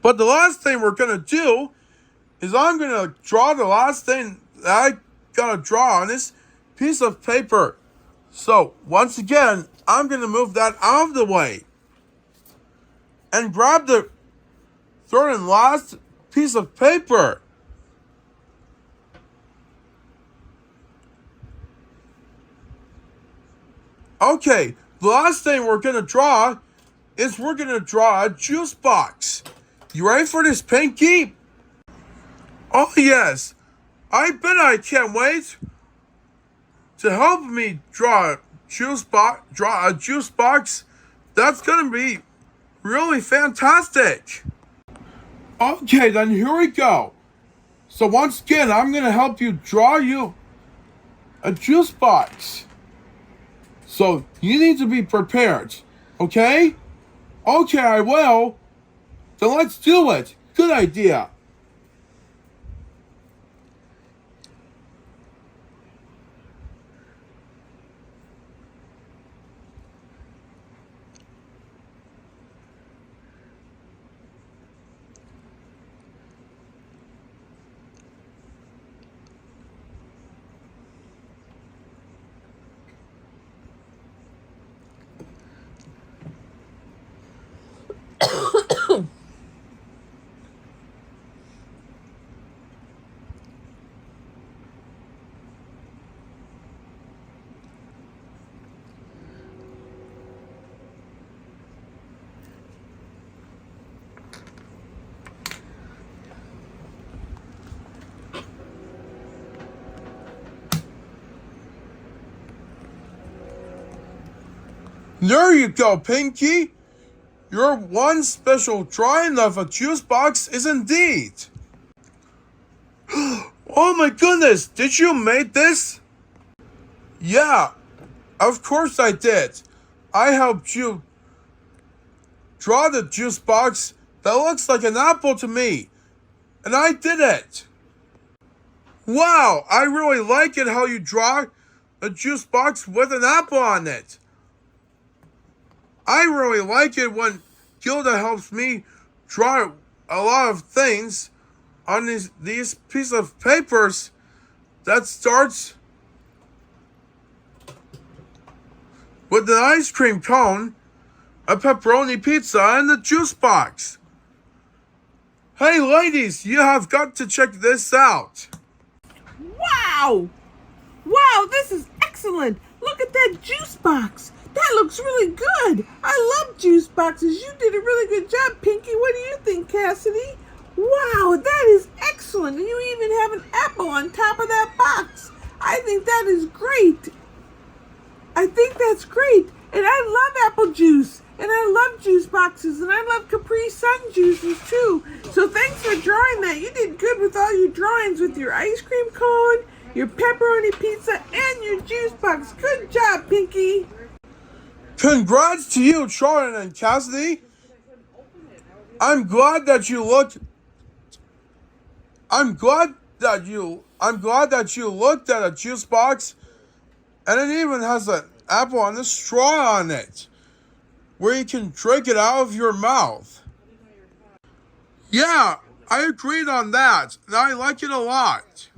But the last thing we're going to do is I'm going to draw the last thing that I got to draw on this piece of paper. So, once again, I'm going to move that out of the way. And grab the third and last piece of paper. Okay, the last thing we're going to draw is we're going to draw a juice box. You ready for this, Pinky? Oh, yes. I bet I can't wait to help me draw a juice box. That's going to be really fantastic. Okay, then here we go. So once again, I'm going to help you draw you a juice box. So you need to be prepared, okay? Okay, I will. Then let's do it. Good idea. There you go, Pinky. Your one special drawing of a juice box is indeed. Oh my goodness, did you make this? Yeah, of course I did. I helped you draw the juice box that looks like an apple to me. And I did it. Wow, I really like it how you draw a juice box with an apple on it. I really like it when Gilda helps me draw a lot of things on these pieces of papers that starts with an ice cream cone, a pepperoni pizza, and a juice box. Hey ladies, you have got to check this out. Wow! Wow, this is excellent! Look at that juice box! That looks really good! I love juice boxes! You did a really good job, Pinky! What do you think, Cassidy? Wow, that is excellent! And you even have an apple on top of that box! I think that is great! I think that's great! And I love apple juice! And I love juice boxes! And I love Capri Sun juices too! So thanks for drawing that! You did good with all your drawings with your ice cream cone, your pepperoni pizza, and your juice box! Good job, Pinky! Congrats to you, Charlotte and Cassidy. I'm glad that you looked at a juice box, and it even has an apple and a straw on it, where you can drink it out of your mouth. Yeah, I agreed on that, and I like it a lot.